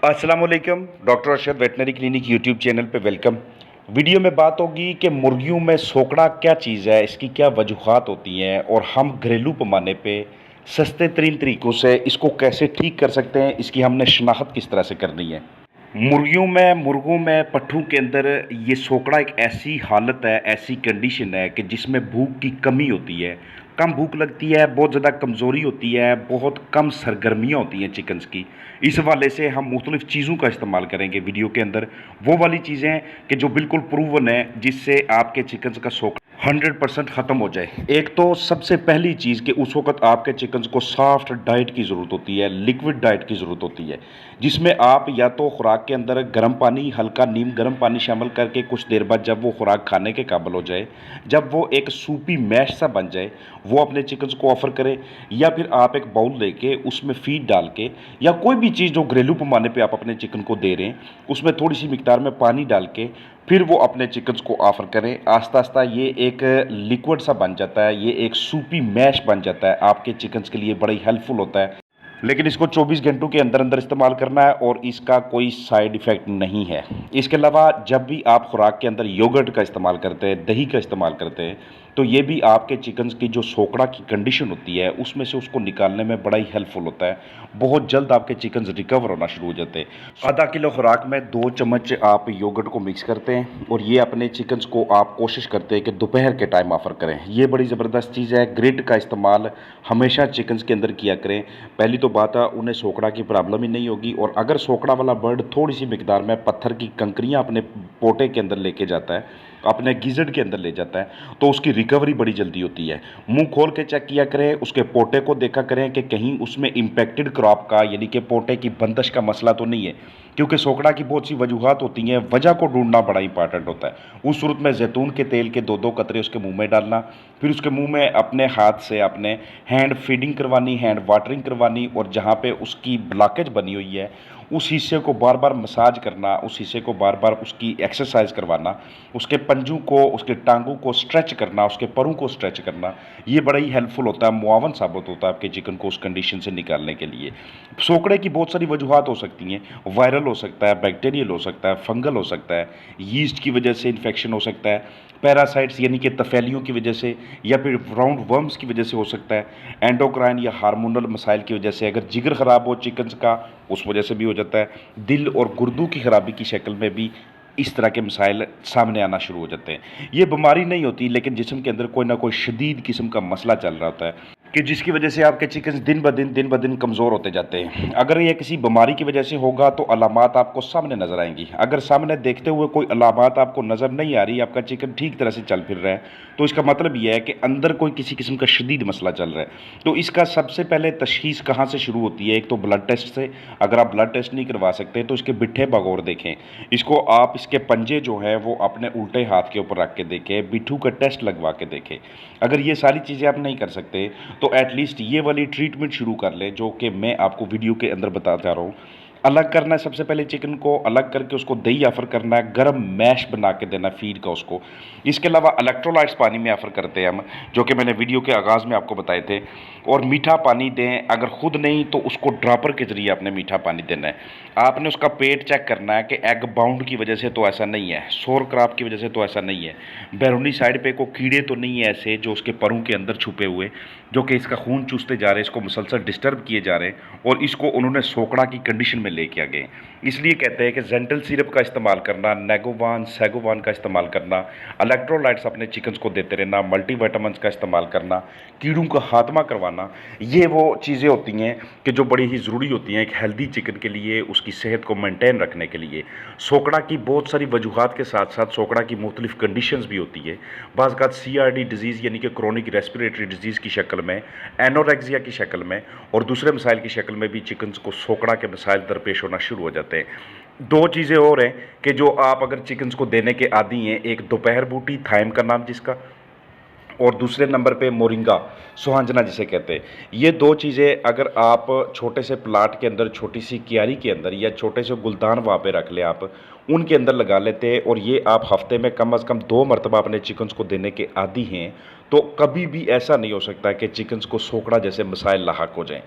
अस्सलाम वालेकुम। Doctor Arshad veterinary clinic YouTube channel पे वेलकम। वीडियो में बात होगी कि मुर्गियों में सोकड़ा क्या चीज़ है, इसकी क्या वजूहात होती हैं और हम घरेलू पैमाने पे सस्ते तरीन तरीक़ों से इसको कैसे ठीक कर सकते हैं, इसकी हमने शनाख्त किस तरह से करनी है। मुर्गों में पट्ठों के अंदर ये सोकड़ा एक ऐसी हालत है, ऐसी कंडीशन है कि जिसमें भूख की कमी होती है, कम भूख लगती है, बहुत ज़्यादा कमज़ोरी होती है, बहुत कम सरगर्मियाँ होती हैं चिकन्स की। इस हवाले से हम मुख्तलिफ़ चीज़ों का इस्तेमाल करेंगे वीडियो के अंदर, वो वाली चीज़ें कि जो बिल्कुल प्रूवन है, जिससे आपके चिकन्स का सोकड़ा 100% ख़त्म हो जाए। एक तो सबसे पहली चीज़ कि उस वक़्त आपके चिकन्स को सॉफ्ट डाइट की ज़रूरत होती है, लिक्विड डाइट की ज़रूरत होती है, जिसमें आप या तो खुराक के अंदर गर्म पानी, हल्का नीम गर्म पानी शामिल करके कुछ देर बाद जब वो खुराक खाने के काबिल हो जाए, जब वो एक सूपी मैश सा बन जाए, वो अपने चिकन्स को ऑफ़र करें। या फिर आप एक बाउल लेके उसमें फ़ीड डाल के या कोई भी चीज़ जो घरेलू पैमाने पे आप अपने चिकन को दे रहे हैं, उसमें थोड़ी-सी मिक़दार में पानी डाल के फिर वो अपने चिकन्स को ऑफ़र करें। आहिस्ता-आहिस्ता ये एक लिक्विड सा बन जाता है, ये एक सूपी मैश बन जाता है, आपके चिकन्स के लिए बड़ा ही हेल्पफुल होता है। लेकिन इसको 24 घंटों के अंदर-अंदर इस्तेमाल करना है और इसका कोई साइड इफ़ेक्ट नहीं है। इसके अलावा जब भी आप खुराक के अंदर योगर्ट का इस्तेमाल करते हैं, दही का इस्तेमाल करते हैं, तो ये भी आपके चिकन्स की जो सोकड़ा की कंडीशन होती है, उसमें से उसको निकालने में बड़ा ही हेल्पफुल होता है। बहुत जल्द आपके चिकन्स रिकवर होना शुरू हो जाते हैं। आधा किलो खुराक में 2 चम्मच आप योगर्ट को मिक्स करते हैं और ये अपने चिकन्स को आप कोशिश करते हैं कि दोपहर के टाइम ऑफ़र करें। ये बड़ी ज़बरदस्त चीज़ है। ग्रिड का इस्तेमाल हमेशा चिकन्स के अंदर किया करें। पहली तो बात है, उन्हें सोकड़ा की प्रॉब्लम ही नहीं होगी और अगर सोकड़ा वाला बर्ड थोड़ी-सी मिक़दार में पत्थर की कंकरियाँ अपने पोटे के अंदर लेके जाता है, अपने गिज़ट के अंदर ले जाता है, तो उसकी रिकवरी बड़ी जल्दी होती है। मुँह खोल के चेक किया करें, उसके पोटे को देखा करें कि कहीं उसमें इम्पैक्टेड क्रॉप का यानी कि पोटे की बंदिश का मसला तो नहीं है, क्योंकि सोकड़ा की बहुत सी वजूहात होती हैं, वजह को ढूँढना बड़ा इंपॉर्टेंट होता है। उस सूरत में ज़ैतून के तेल के 2-2 कतरे उसके मुँह में डालना, फिर उसके मुँह में अपने हाथ से अपने हैंड फीडिंग करवानी, हैंड वाटरिंग करवानी और जहाँ पे उसकी ब्लॉकेज बनी हुई है, उस हिस्से को बार-बार मसाज करना, उस हिस्से को बार-बार उसकी एक्सरसाइज़ करवाना, उसके पंजों को, उसके टाँगों को स्ट्रेच करना, उसके परों को स्ट्रेच करना, ये बड़ा ही हेल्पफुल होता है, मुआवन साबित होता है आपके चिकन को उस कंडीशन से निकालने के लिए। सोकड़े की बहुत सारी वजूहात हो सकती हैं, वायरल हो सकता है, बैक्टीरियल हो सकता है, फंगल हो सकता है, यीस्ट की वजह से इन्फेक्शन हो सकता है, पैरासाइट्स यानी कि तफेलियों की वजह से या फिर राउंड वर्म्स की वजह से हो सकता है, एंडोक्राइन या हार्मोनल मसाइल की वजह से, अगर जिगर ख़राब हो चिकन्स का, उस वजह से भी हो जाता है। दिल और गुर्दों की खराबी की शक्ल में भी इस तरह के मसाइल सामने आना शुरू हो जाते हैं। ये बीमारी नहीं होती, लेकिन जिस्म के अंदर कोई ना कोई शदीद किस्म का मसला चल रहा होता है कि जिसकी वजह से आपके चिकन्स दिन ब दिन कमज़ोर होते जाते हैं। अगर ये किसी बीमारी की वजह से होगा तो अलामात आपको सामने नज़र आएँगी। अगर सामने देखते हुए कोई अलामात आपको नज़र नहीं आ रही, आपका चिकन ठीक तरह से चल फिर रहा है, तो इसका मतलब ये है कि अंदर कोई किसी किस्म का शदीद मसला चल रहा है। तो इसका सबसे पहले तशख़ीस कहाँ से शुरू होती है? एक तो ब्लड टेस्ट से। अगर आप ब्लड टेस्ट नहीं करवा सकते तो इसके बिट्ठे बगौर देखें। इसको आप इसके पंजे जो हैं वो अपने उल्टे हाथ के ऊपर रख के देखें, बिट्ठू का टेस्ट लगवा के देखें। अगर ये सारी चीज़ें आप नहीं कर सकते तो एटलीस्ट ये वाली ट्रीटमेंट शुरू कर लें, जो कि मैं आपको वीडियो के अंदर बताता जा रहा हूँ। अलग करना है सबसे पहले चिकन को, अलग करके उसको दही ऑफ़र करना है, गर्म मैश बना के देना फ़ीड का उसको। इसके अलावा इलेक्ट्रोलाइट्स पानी में ऑफ़र करते हैं हम, जो कि मैंने वीडियो के आगाज़ में आपको बताए थे। और मीठा पानी दें, अगर खुद नहीं तो उसको ड्रॉपर के ज़रिए आपने मीठा पानी देना है। आपने उसका पेट चेक करना है कि एग बाउंड की वजह से तो ऐसा नहीं है, सोर क्रॉप की वजह से तो ऐसा नहीं है, बैरूनी साइड पे कोई कीड़े तो नहीं है ऐसे जो उसके परों के अंदर छुपे हुए, जो कि इसका खून चूसते जा रहे हैं, इसको मुसलसल डिस्टर्ब किए जा रहे हैं और इसको उन्होंने सोकड़ा की कंडीशन में लेके आ गए। इसलिए कहते हैं कि जेंटल सिरप का इस्तेमाल करना, नेगोवान, सैगोवान का इस्तेमाल करना, इलेक्ट्रोलाइट्स अपने चिकन्स को देते रहना, मल्टीविटामिन्स का इस्तेमाल करना, कीड़ों का खात्मा करवाना, ये वो चीज़ें होती हैं कि जो बड़ी ही ज़रूरी होती हैं एक हेल्दी चिकन के लिए, उसकी सेहत को मेंटेन रखने के लिए। सोकड़ा की बहुत सारी वजूहात के साथ साथ सोकड़ा की मुख्तलिफ कंडीशंस भी होती है। बाज़ औक़ात CRD डिज़ीज़ यानी कि क्रोनिक रेस्पिरेटरी डिज़ीज़ की शक्ल में, एनोरेक्सिया की शक्ल में और दूसरे मसाइल की शक्ल में भी चिकन्स को सोकड़ा के मसाइल दरपेश होना शुरू हो जाते हैं। 2 चीज़ें और हैं कि जो आप अगर चिकन्स को देने के आदी हैं, एक दोपहर बूटी, थाइम का नाम जिसका, और दूसरे नंबर पे मोरिंगा, सुहांजना जिसे कहते हैं। ये 2 चीज़ें अगर आप छोटे से प्लाट के अंदर, छोटी सी क्यारी के अंदर या छोटे से गुलदान वहाँ पे रख लें आप, उनके अंदर लगा लेते हैं और ये आप हफ्ते में कम से कम 2 मरतबा अपने चिकन्स को देने के आदी हैं, तो कभी भी ऐसा नहीं हो सकता कि चिकन्स को सोकड़ा जैसे मसाइल लाहक हो जाएँ।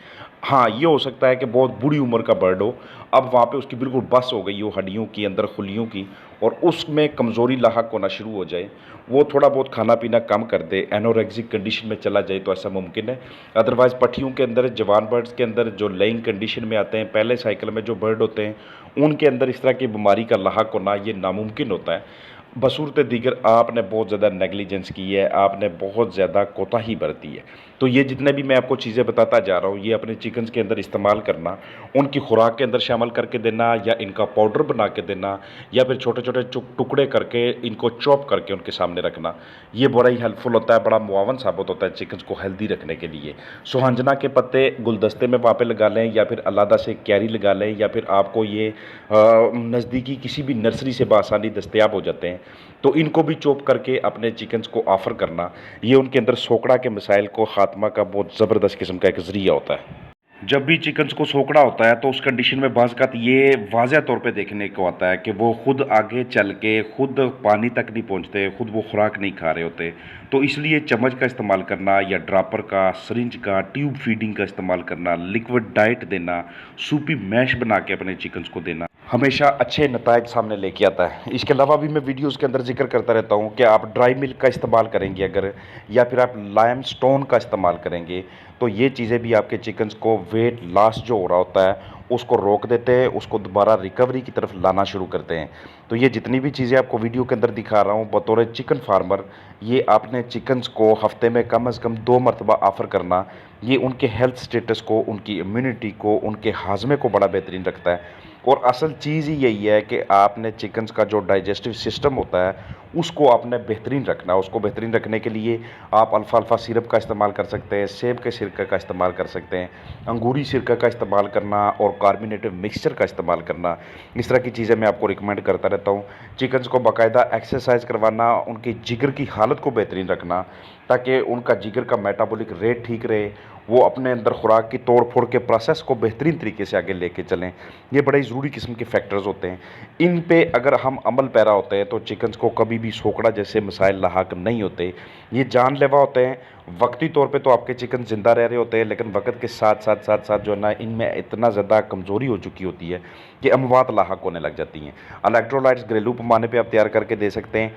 हाँ, ये हो सकता है कि बहुत बूढ़ी उम्र का बर्ड हो, अब वहाँ पे उसकी बिल्कुल बस हो गई हो हड्डियों की, अंदर खुलियों की, और उसमें कमज़ोरी लाहक होना शुरू हो जाए, वो थोड़ा बहुत खाना-पीना कम कर दे, एनोरेक्सिक कंडीशन में चला जाए, तो ऐसा मुमकिन है। अदरवाइज़ पट्ठियों के अंदर, जवान बर्ड्स के अंदर जो लेइंग कंडीशन में आते हैं, पहले साइकिल में जो बर्ड होते हैं, उनके अंदर इस तरह की बीमारी का लाहक होना ये नामुमकिन होता है। बसूरत दीगर आपने बहुत ज़्यादा नेग्लिजेंस की है, आपने बहुत ज़्यादा कोताही बरती है। तो ये जितने भी मैं आपको चीज़ें बताता जा रहा हूँ, ये अपने चिकन्स के अंदर इस्तेमाल करना, उनकी खुराक के अंदर शामिल करके देना, या इनका पाउडर बना के देना, या फिर छोटे-छोटे टुकड़े करके इनको चॉप करके उनके सामने रखना, ये बड़ा ही हेल्पफुल होता है, बड़ा मुआवन साबित होता है चिकन्स को हेल्दी रखने के लिए। सुहांजना के पत्ते गुलदस्ते में वहाँ पे लगा लें, या फिर अलहदा से क्यारी लगा लें, या फिर आपको ये नज़दीकी किसी भी नर्सरी से बआसानी दस्तयाब हो जाते हैं, तो इनको भी चॉप करके अपने चिकन्स को ऑफ़र करना, ये उनके अंदर सोकड़ा के मसाइल को ख़ात्मा का बहुत ज़बरदस्त किस्म का एक ज़रिया होता है। जब भी चिकन्स को सोकड़ा होता है तो उस कंडीशन में बाज़-औक़ात ये वाज़ह तौर पे देखने को आता है कि वो खुद आगे चल के खुद पानी तक नहीं पहुँचते, खुद वो खुराक नहीं खा रहे होते। तो इसलिए चम्मच का इस्तेमाल करना, या ड्रॉपर का, सिरिंज का, ट्यूब फीडिंग का इस्तेमाल करना, लिक्विड डाइट देना, सूपी मैश बना के अपने चिकन्स को देना, हमेशा अच्छे नताइज सामने लेके आता है। इसके अलावा भी मैं वीडियोज़ के अंदर ज़िक्र करता रहता हूँ कि आप ड्राई मिल्क का इस्तेमाल करेंगे अगर, या फिर आप लाइमस्टोन का इस्तेमाल करेंगे, तो ये चीज़ें भी आपके चिकन्स को वेट लॉस जो हो रहा होता है उसको रोक देते हैं, उसको दोबारा रिकवरी की तरफ लाना शुरू करते हैं। तो ये जितनी भी चीज़ें आपको वीडियो के अंदर दिखा रहा हूँ बतौर चिकन फार्मर, ये आपने चिकन्स को हफ्ते में कम से कम 2 मरतबा ऑफ़र करना, ये उनके हेल्थ स्टेटस को, उनकी इम्यूनिटी को, उनके हाजमे को बड़ा बेहतरीन रखता है। और असल चीज़ ही यही है कि आपने चिकन्स का जो डाइजेस्टिव सिस्टम होता है उसको आपने बेहतरीन रखना है। उसको बेहतरीन रखने के लिए आप अल्फ़ाल्फ़ा सिरप का इस्तेमाल कर सकते हैं, सेब के सिरके का इस्तेमाल कर सकते हैं, अंगूरी सिरका का इस्तेमाल करना, और कार्बोनेटेड मिक्सचर का इस्तेमाल करना। इस तरह की चीज़ें मैं आपको रिकमेंड करता रहता हूँ। चिकन्स को बाकायदा एक्सरसाइज करवाना, उनकी जिगर की हालत को बेहतरीन रखना, ताकि उनका जिगर का मेटाबॉलिक रेट ठीक रहे, वो अपने अंदर खुराक की तोड़ फोड़ के प्रोसेस को बेहतरीन तरीके से आगे लेके चलें। ये बड़े ज़रूरी किस्म के फैक्टर्स होते हैं। इन पे अगर हम अमल पैरा होते हैं तो चिकन्स को कभी भी सोकड़ा जैसे मसाइल लाहक नहीं होते। ये जानलेवा होते हैं। वक्ती तौर पे तो आपके चिकन ज़िंदा रह रहे होते हैं, लेकिन वक़्त के साथ साथ जो है ना, इनमें इतना ज़्यादा कमज़ोरी हो चुकी होती है कि अमवात लाहक होने लग जाती हैं। इलेक्ट्रोलाइट्स घरेलू पैमाने पे आप तैयार करके दे सकते हैं।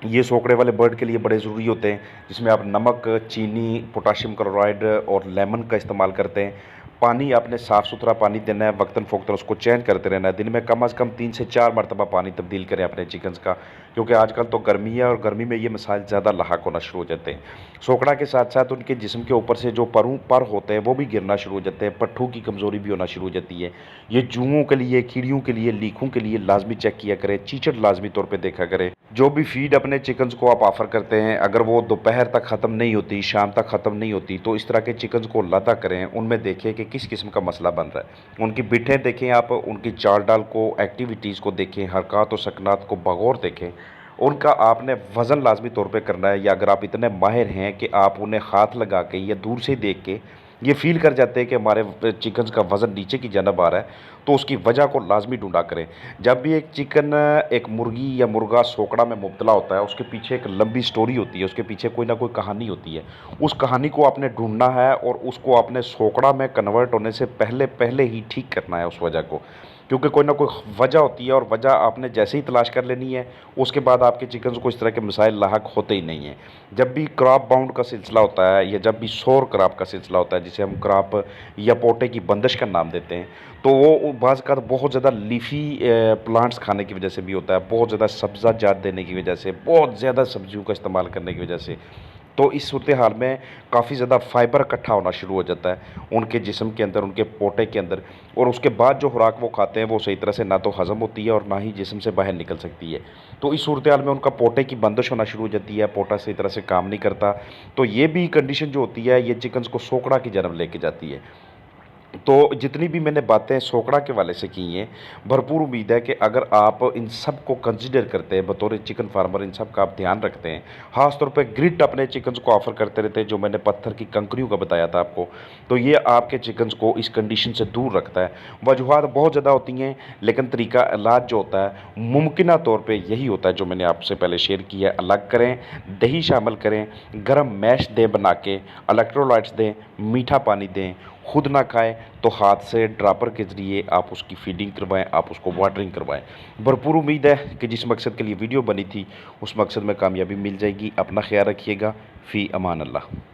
ये सोकड़े वाले बर्ड के लिए बड़े ज़रूरी होते हैं, जिसमें आप नमक, चीनी, पोटाशियम क्लोराइड और लेमन का इस्तेमाल करते हैं। पानी आपने साफ़ सुथरा पानी देना है, वक्तन-फ़वक्तन उसको चेंज करते रहना है। दिन में कम से कम 3 से 4 मरतबा पानी तब्दील करें अपने चिकन्स का, क्योंकि आजकल तो गर्मी है और गर्मी में ये मसाइल ज़्यादा लाहक होना शुरू हो जाते हैं। सोकड़ा के साथ-साथ उनके जिस्म के ऊपर से जो पर होते हैं वो भी गिरना शुरू हो जाते हैं, पट्ठों की कमज़ोरी भी होना शुरू हो जाती है। ये जुओं के लिए, कीड़ियों के लिए, लीखों के लिए लाज़मी चेक किया करें, चीचड़ लाज़मी तौर पे देखा करें। जो भी फ़ीड अपने चिकन्स को आप ऑफ़र करते हैं, अगर वो दोपहर तक ख़त्म नहीं होती, शाम तक ख़त्म नहीं होती, तो इस तरह के चिकन्स को लाता करें। उनमें देखें कि किस किस्म का मसला बन रहा है। उनकी बिठें देखें आप, उनकी चाल-ढाल को, एक्टिविटीज़ को देखें, हरकत और सकनात को बगौर देखें। उनका आपने वज़न लाज़मी तौर पे करना है, या अगर आप इतने माहिर हैं कि आप उन्हें हाथ लगा के या दूर से देख के ये फ़ील कर जाते हैं कि हमारे चिकन्स का वज़न नीचे की जानब आ रहा है, तो उसकी वजह को लाज़मी ढूँढा करें। जब भी एक चिकन, एक मुर्गी या मुर्गा सोकड़ा में मुब्तला होता है, उसके पीछे एक लंबी स्टोरी होती है, उसके पीछे कोई ना कोई कहानी होती है। उस कहानी को आपने ढूँढना है और उसको आपने सोकड़ा में कन्वर्ट होने से पहले ही ठीक करना है उस वजह को। क्योंकि कोई ना कोई वजह होती है, और वजह आपने जैसे ही तलाश कर लेनी है, उसके बाद आपके चिकन्स को इस तरह के मसाइल लाहक होते ही नहीं हैं। जब भी क्रॉप बाउंड का सिलसिला होता है, या जब भी सोर क्रॉप का सिलसिला होता है, जिसे हम क्रॉप या पोटे की बंदिश का नाम देते हैं, तो वो बाज़ का बहुत ज़्यादा लीफ़ी प्लांट्स खाने की वजह से भी होता है, बहुत ज़्यादा सब्ज़ा जात देने की वजह से, बहुत ज़्यादा सब्जियों का इस्तेमाल करने की वजह से। तो इस सूरत हाल में काफ़ी ज़्यादा फ़ाइबर इकट्ठा होना शुरू हो जाता है उनके जिस्म के अंदर, उनके पोटे के अंदर, और उसके बाद जो खुराक वो खाते हैं वो सही तरह से ना तो हज़म होती है और ना ही जिस्म से बाहर निकल सकती है। तो इस सूरत हाल में उनका पोटे की बंदिश होना शुरू हो जाती है, पोटा सही तरह से काम नहीं करता। तो ये भी कंडीशन जो होती है, ये चिकन्स को सोकड़ा की जन्म लेके जाती है। तो जितनी भी मैंने बातें सोकड़ा के वाले से की हैं, भरपूर उम्मीद है कि अगर आप इन सब को कंसिडर करते हैं बतौर चिकन फार्मर, इन सब का आप ध्यान रखते हैं, ख़ास तौर पे ग्रिड अपने चिकन्स को ऑफ़र करते रहते हैं, जो मैंने पत्थर की कंकरियों का बताया था आपको, तो ये आपके चिकन्स को इस कंडीशन से दूर रखता है। वजूहात बहुत ज़्यादा होती हैं, लेकिन तरीका इलाज जो होता है मुमकिना तौर पे यही होता है जो मैंने आपसे पहले शेयर किया है। अलग करें, दही शामिल करें, गर्म मैश दें बना के, इलेक्ट्रोलाइट्स दें, मीठा पानी दें, खुद ना खाएं तो हाथ से ड्रॉपर के ज़रिए आप उसकी फीडिंग करवाएं, आप उसको वाटरिंग करवाएं। भरपूर उम्मीद है कि जिस मकसद के लिए वीडियो बनी थी उस मकसद में कामयाबी मिल जाएगी। अपना ख्याल रखिएगा। फ़ी अमान अल्लाह।